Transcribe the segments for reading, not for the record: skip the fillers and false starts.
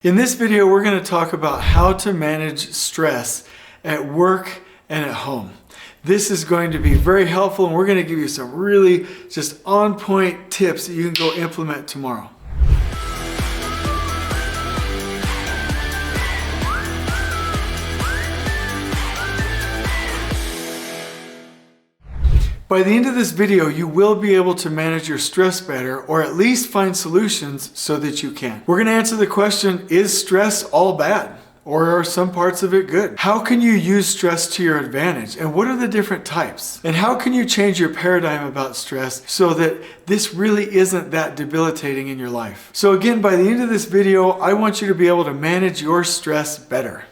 In this video, we're going to talk about how to manage stress at work and at home. This is going to be very helpful, and we're going to give you some really just on-point tips that you can go implement tomorrow. By the end of this video, you will be able to manage your stress better, or at least find solutions so that you can. We're going to answer the question, is stress all bad? Or are some parts of it good? How can you use stress to your advantage? And what are the different types? And how can you change your paradigm about stress so that this really isn't that debilitating in your life? So again, by the end of this video, I want you to be able to manage your stress better.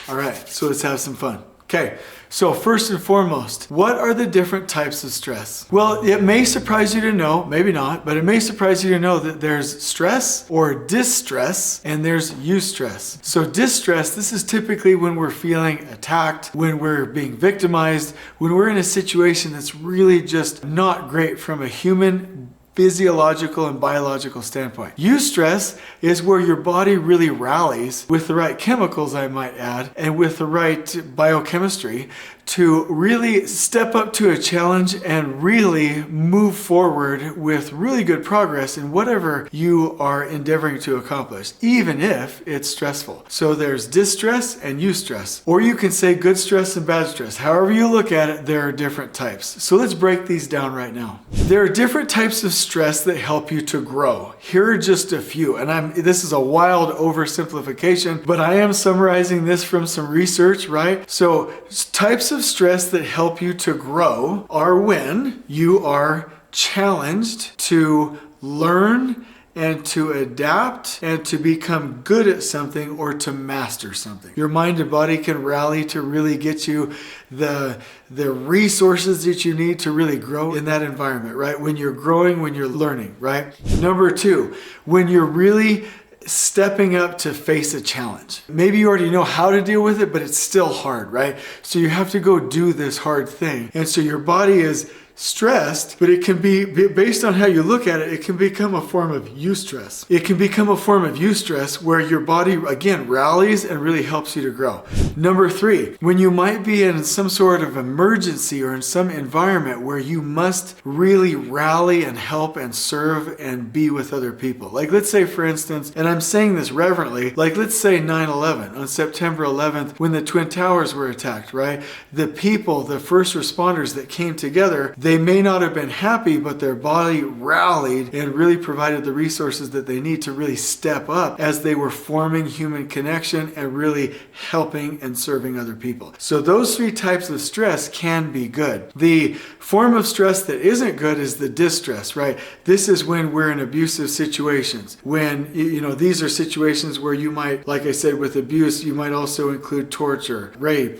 All right, so let's have some fun. Okay, so first and foremost, what are the different types of stress? Well, it may surprise you to know, maybe not, but it may surprise you to know that there's stress or distress and there's eustress. So distress, this is typically when we're feeling attacked, when we're being victimized, when we're in a situation that's really just not great from a human physiological and biological standpoint. Eustress is where your body really rallies with the right chemicals, I might add, and with the right biochemistry to really step up to a challenge and really move forward with really good progress in whatever you are endeavoring to accomplish, even if it's stressful. So there's distress and eustress, or you can say good stress and bad stress. However you look at it, there are different types. So let's break these down right now. There are different types of stress that help you to grow. Here are just a few, and this is a wild oversimplification, but I am summarizing this from some research, right? So types of stress that help you to grow are when you are challenged to learn and to adapt and to become good at something or to master something. Your mind and body can rally to really get you the resources that you need to really grow in that environment, right? When you're growing, when you're learning, right? Number two, when you're really stepping up to face a challenge. Maybe you already know how to deal with it, but it's still hard, right? So you have to go do this hard thing. And so your body is stressed, but it can be, based on how you look at it, it can become a form of eustress. It can become a form of eustress where your body, again, rallies and really helps you to grow. Number three, when you might be in some sort of emergency or in some environment where you must really rally and help and serve and be with other people. Like let's say, for instance, and I'm saying this reverently, like let's say 9/11, on September 11th, when the Twin Towers were attacked, right? The people, the first responders that came together, they may not have been happy, but their body rallied and really provided the resources that they need to really step up as they were forming human connection and really helping and serving other people. So those three types of stress can be good. The form of stress that isn't good is the distress, right? This is when we're in abusive situations. When, these are situations where you might, like I said, with abuse, you might also include torture, rape,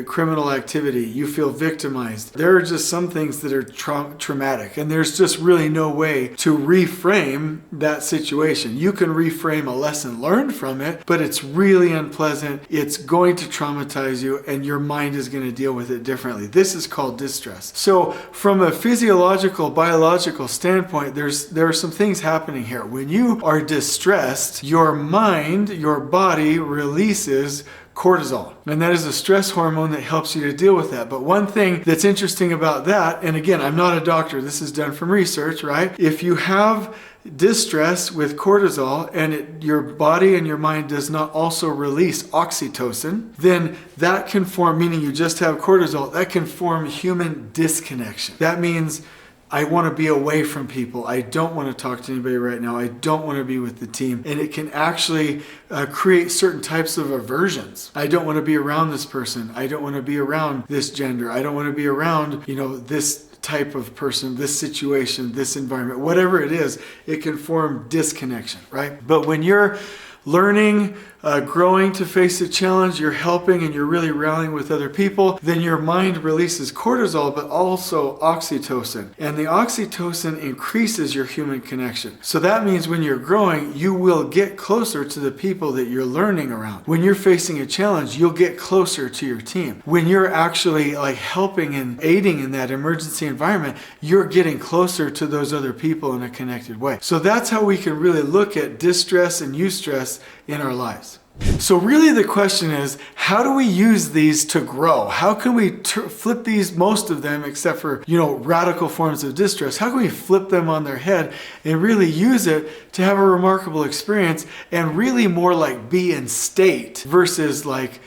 criminal activity, you feel victimized. There are just some things that are traumatic, and there's just really no way to reframe that situation. You can reframe a lesson learned from it, but it's really unpleasant. It's going to traumatize you, and your mind is going to deal with it differently. This is called distress. So from a physiological, biological standpoint, there are some things happening here. When you are distressed, your mind, your body releases cortisol. And that is a stress hormone that helps you to deal with that. But one thing that's interesting about that, and again, I'm not a doctor, this is done from research, right? If you have distress with cortisol and your body and your mind does not also release oxytocin, then that can form, meaning you just have cortisol, that can form human disconnection. That means I want to be away from people. I don't want to talk to anybody right now. I don't want to be with the team. And it can actually create certain types of aversions. I don't want to be around this person. I don't want to be around this gender. I don't want to be around, this type of person, this situation, this environment, whatever it is, it can form disconnection, right? But when you're learning, growing to face a challenge, you're helping and you're really rallying with other people, then your mind releases cortisol, but also oxytocin. And the oxytocin increases your human connection. So that means when you're growing, you will get closer to the people that you're learning around. When you're facing a challenge, you'll get closer to your team. When you're actually like helping and aiding in that emergency environment, you're getting closer to those other people in a connected way. So that's how we can really look at distress and eustress in our lives. So really the question is, how do we use these to grow? How can we flip these, most of them, except for, radical forms of distress, how can we flip them on their head and really use it to have a remarkable experience and really more like be in state versus like,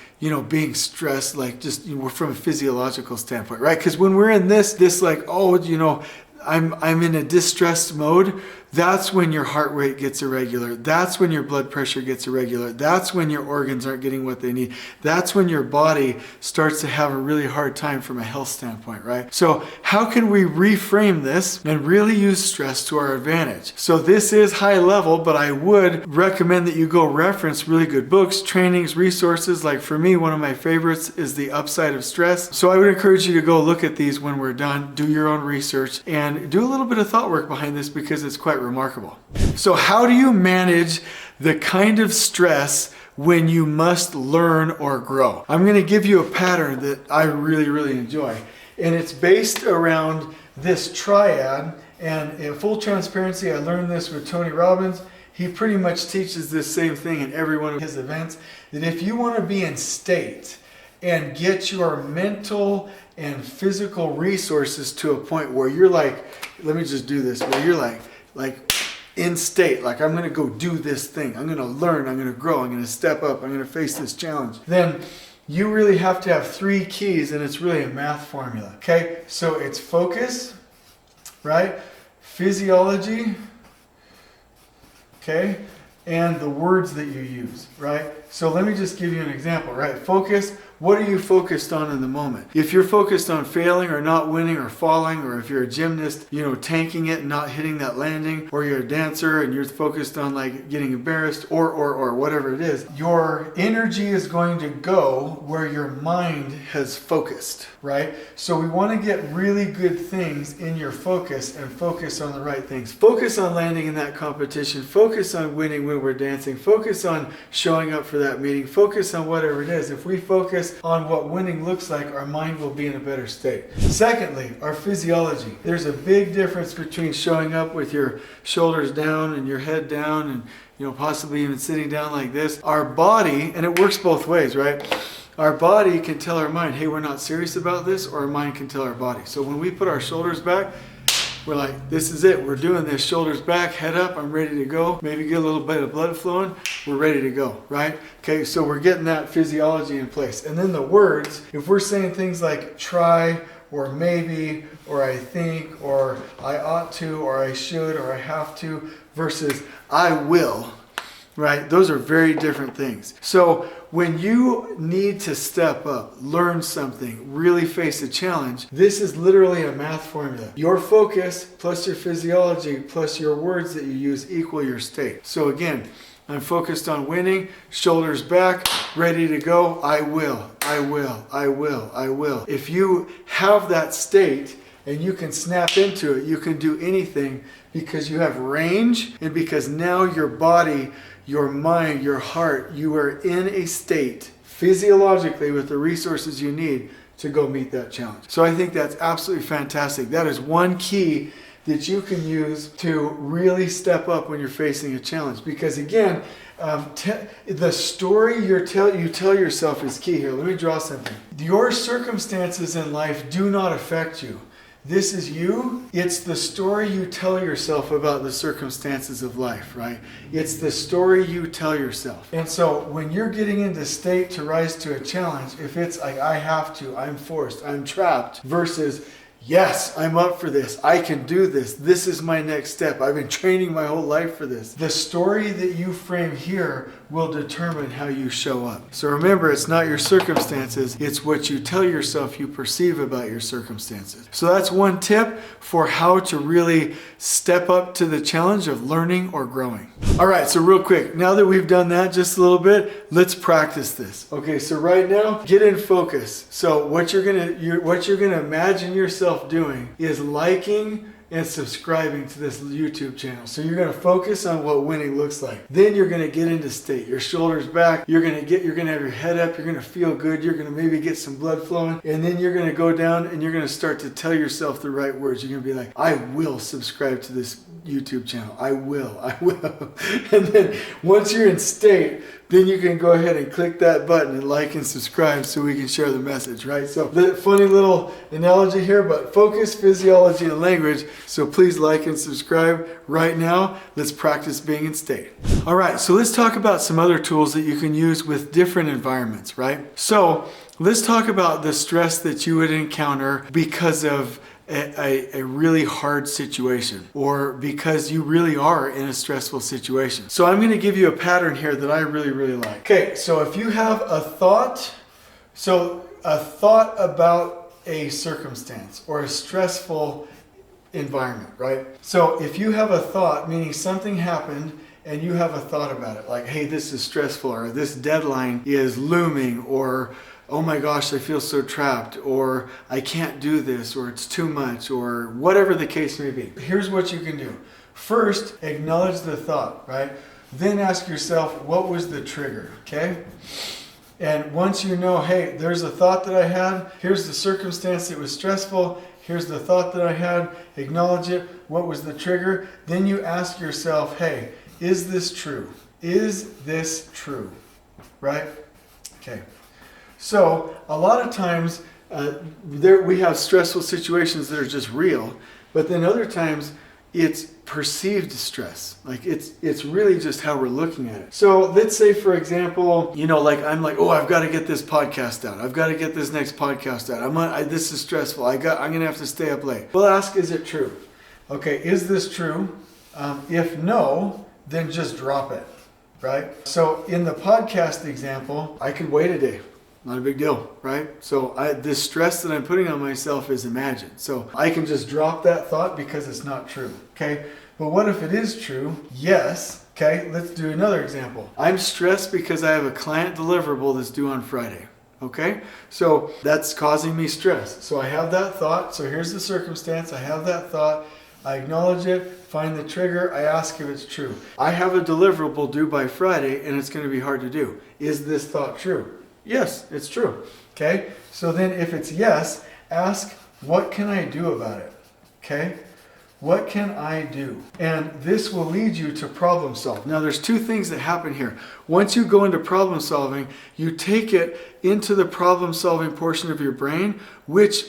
being stressed, like just from a physiological standpoint, right? Because when we're in this like, I'm in a distressed mode, that's when your heart rate gets irregular. That's when your blood pressure gets irregular. That's when your organs aren't getting what they need. That's when your body starts to have a really hard time from a health standpoint, right? So how can we reframe this and really use stress to our advantage? So this is high level, but I would recommend that you go reference really good books, trainings, resources. Like for me, one of my favorites is The Upside of Stress. So I would encourage you to go look at these when we're done, do your own research, and do a little bit of thought work behind this because it's quite remarkable. So how do you manage the kind of stress when you must learn or grow? I'm going to give you a pattern that I really, really enjoy. And it's based around this triad. And in full transparency, I learned this with Tony Robbins. He pretty much teaches this same thing in every one of his events, that if you want to be in state and get your mental and physical resources to a point where you're like, let me just do this, where you're like in state, like I'm going to go do this thing. I'm going to learn, I'm going to grow, I'm going to step up, I'm going to face this challenge. Then you really have to have 3 keys, and it's really a math formula. Okay, so it's focus, right? Physiology, okay, and the words that you use, right? So let me just give you an example, right? Focus. What are you focused on in the moment? If you're focused on failing or not winning or falling, or if you're a gymnast, tanking it and not hitting that landing, or you're a dancer and you're focused on like getting embarrassed or whatever it is, your energy is going to go where your mind has focused, right? So we want to get really good things in your focus and focus on the right things. Focus on landing in that competition. Focus on winning when we're dancing. Focus on showing up for that meeting. Focus on whatever it is. If we focus on what winning looks like, our mind will be in a better state. Secondly, our physiology. There's a big difference between showing up with your shoulders down and your head down and possibly even sitting down like this. Our body, and it works both ways, right? Our body can tell our mind, hey, we're not serious about this, or our mind can tell our body. So when we put our shoulders back, we're like, this is it. We're doing this. Shoulders back, head up. I'm ready to go. Maybe get a little bit of blood flowing. We're ready to go, right? Okay, so we're getting that physiology in place. And then the words, if we're saying things like try, or maybe, or I think, or I ought to, or I should, or I have to, versus I will, right? Those are very different things. So when you need to step up, learn something, really face a challenge, this is literally a math formula. Your focus plus your physiology plus your words that you use equal your state. So again, I'm focused on winning, shoulders back, ready to go. I will, I will, I will, I will. If you have that state and you can snap into it, you can do anything because you have range, and because now your body, your mind, your heart, you are in a state physiologically with the resources you need to go meet that challenge. So I think that's absolutely fantastic. That is one key that you can use to really step up when you're facing a challenge. Because again, the story you tell yourself is key here. Let me draw something. Your circumstances in life do not affect you. This is you. It's the story you tell yourself about the circumstances of life, right? It's the story you tell yourself. And so when you're getting into state to rise to a challenge, if it's like, I have to, I'm forced, I'm trapped, versus yes, I'm up for this. I can do this. This is my next step. I've been training my whole life for this. The story that you frame here will determine how you show up. So remember, it's not your circumstances, it's what you tell yourself you perceive about your circumstances. So that's one tip for how to really step up to the challenge of learning or growing. All right, so real quick, now that we've done that just a little bit, let's practice this. Okay, so right now, get in focus. So what you're gonna imagine yourself doing is liking and subscribing to this YouTube channel. So you're going to focus on what winning looks like. Then you're going to get into state. Your shoulders back. You're going to have your head up. You're going to feel good. You're going to maybe get some blood flowing. And then you're going to go down and you're going to start to tell yourself the right words. You're going to be like, I will subscribe to this YouTube channel. I will. And then once you're in state, then you can go ahead and click that button and like and subscribe so we can share the message, right? So the funny little analogy here, but focus, physiology, and language. So please like and subscribe right now. Let's practice being in state. All right, so let's talk about some other tools that you can use with different environments, right? So let's talk about the stress that you would encounter because of a really hard situation, or because you really are in a stressful situation. So I'm going to give you a pattern here that I really like. Okay, so if you have a thought about a circumstance or a stressful environment, right? So if you have a thought, meaning something happened and you have a thought about it, like, hey, this is stressful, or this deadline is looming, or oh my gosh, I feel so trapped, or I can't do this, or it's too much, or whatever the case may be. Here's what you can do. First, acknowledge the thought, right? Then ask yourself, what was the trigger, okay? And once you know, hey, there's a thought that I had, here's the circumstance that was stressful, here's the thought that I had, acknowledge it, what was the trigger? Then you ask yourself, hey, is this true? Is this true, right? Okay. So a lot of times we have stressful situations that are just real, but then other times it's perceived stress. Like it's really just how we're looking at it. So let's say, for example, I'm like, oh, I've got to get this podcast out. I've got to get this next podcast out. This is stressful. I'm going to have to stay up late. Well, ask, is it true? Okay, is this true? If no, then just drop it, right? So in the podcast example, I could wait a day. Not a big deal, right? So this stress that I'm putting on myself is imagined. So I can just drop that thought because it's not true, okay? But what if it is true? Yes, okay? Let's do another example. I'm stressed because I have a client deliverable that's due on Friday, okay? So that's causing me stress. So I have that thought. So here's the circumstance. I have that thought. I acknowledge it, find the trigger, I ask if it's true. I have a deliverable due by Friday and it's going to be hard to do. Is this thought true? Yes, it's true. Okay? So then if it's yes, ask, what can I do about it? Okay? What can I do? And this will lead you to problem solve. Now there's two things that happen here. Once you go into problem solving, you take it into the problem solving portion of your brain, which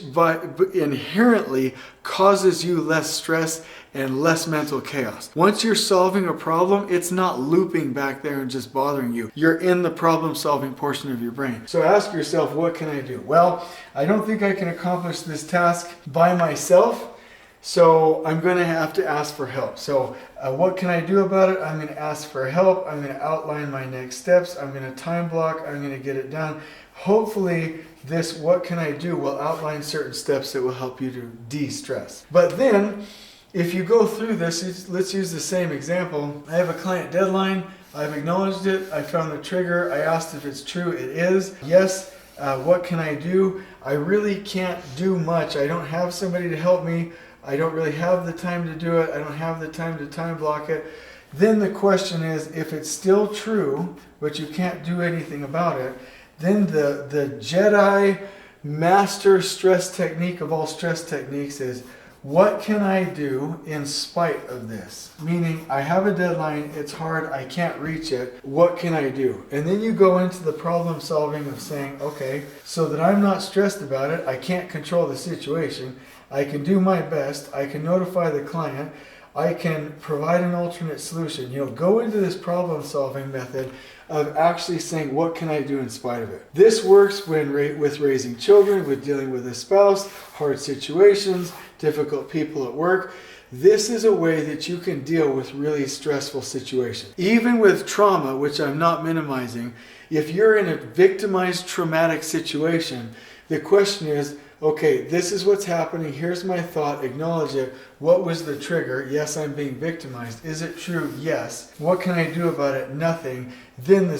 inherently causes you less stress and less mental chaos. Once you're solving a problem, it's not looping back there and just bothering you. You're in the problem solving portion of your brain. So ask yourself, what can I do? Well, I don't think I can accomplish this task by myself. So I'm going to have to ask for help. So what can I do about it? I'm going to ask for help. I'm going to outline my next steps. I'm going to time block. I'm going to get it done. Hopefully this what can I do will outline certain steps that will help you to de-stress. But then if you go through this, let's use the same example. I have a client deadline. I've acknowledged it. I found the trigger. I asked if it's true. It is. Yes. What can I do? I really can't do much. I don't have somebody to help me. I don't really have the time to do it. I don't have the time to time block it. Then the question is, if it's still true, but you can't do anything about it, then the Jedi master stress technique of all stress techniques is, what can I do in spite of this? Meaning, I have a deadline, it's hard, I can't reach it, what can I do? And then you go into the problem solving of saying, okay, so that I'm not stressed about it, I can't control the situation, I can do my best, I can notify the client, I can provide an alternate solution. Go into this problem solving method of actually saying, what can I do in spite of it? This works with raising children, with dealing with a spouse, hard situations, difficult people at work. This is a way that you can deal with really stressful situations. Even with trauma, which I'm not minimizing, if you're in a victimized traumatic situation, the question is, okay, this is what's happening. Here's my thought. Acknowledge it. What was the trigger? Yes, I'm being victimized. Is it true? Yes. What can I do about it? Nothing. Then the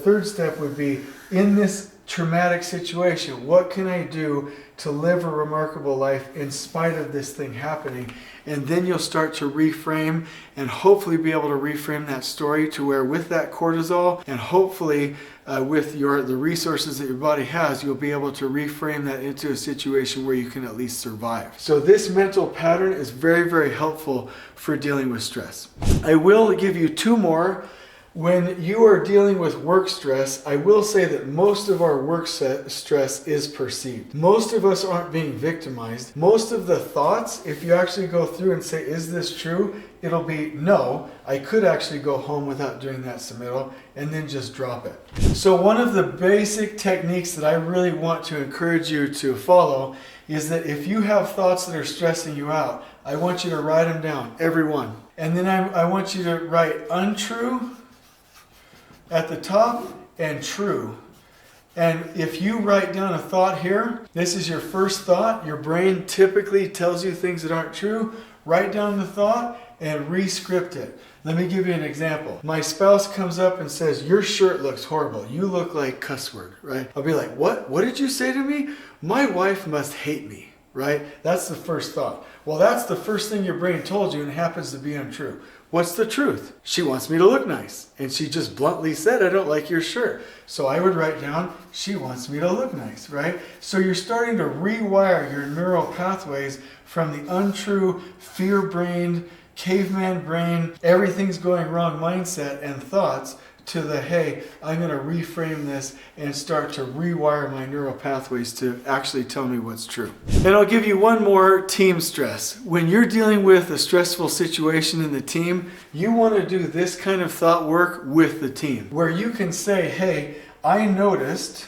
third step would be, in this traumatic situation, what can I do to live a remarkable life in spite of this thing happening? And then you'll start to reframe and hopefully be able to reframe that story to where, with that cortisol and hopefully with the resources that your body has, you'll be able to reframe that into a situation where you can at least survive. So this mental pattern is very, very helpful for dealing with stress. I will give you two more. When you are dealing with work stress, I will say that most of our work stress is perceived. Most of us aren't being victimized. Most of the thoughts, if you actually go through and say, is this true? It'll be, no, I could actually go home without doing that submittal, and then just drop it. So one of the basic techniques that I really want to encourage you to follow is that if you have thoughts that are stressing you out, I want you to write them down, every one. And then I want you to write untrue at the top and true. And if you write down a thought here, this is your first thought. Your brain typically tells you things that aren't true. Write down the thought and re-script it. Let me give you an example. My spouse comes up and says, your shirt looks horrible. You look like cuss word, right? I'll be like, what? What did you say to me? My wife must hate me, right? That's the first thought. Well, that's the first thing your brain told you, and it happens to be untrue. What's the truth? She wants me to look nice. And she just bluntly said, I don't like your shirt. So I would write down, she wants me to look nice, right? So you're starting to rewire your neural pathways from the untrue, fear-brained, caveman brain, everything's going wrong mindset and thoughts to the, hey, I'm going to reframe this and start to rewire my neural pathways to actually tell me what's true. And I'll give you one more: team stress. When you're dealing with a stressful situation in the team, you want to do this kind of thought work with the team, where you can say, hey, I noticed,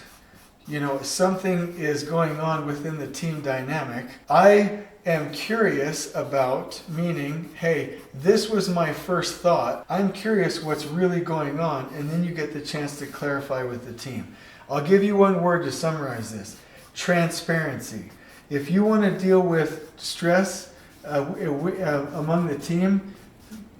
something is going on within the team dynamic. I am curious about, meaning, hey, this was my first thought. I'm curious what's really going on, and then you get the chance to clarify with the team. I'll give you one word to summarize this: transparency. If you want to deal with stress among the team,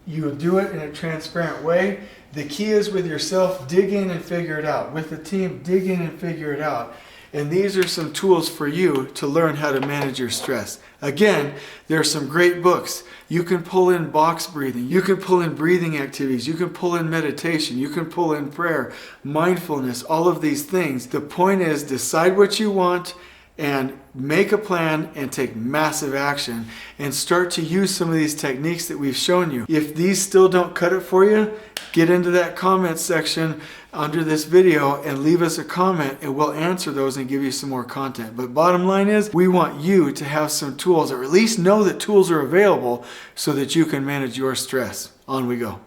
you do it in a transparent way. The key is with yourself, dig in and figure it out. With the team, dig in and figure it out. And these are some tools for you to learn how to manage your stress. Again, there are some great books. You can pull in box breathing. You can pull in breathing activities. You can pull in meditation. You can pull in prayer, mindfulness, all of these things. The point is, decide what you want and make a plan and take massive action and start to use some of these techniques that we've shown you. If these still don't cut it for you, get into that comment section under this video and leave us a comment, and we'll answer those and give you some more content. But bottom line is, we want you to have some tools, or at least know that tools are available so that you can manage your stress. On we go.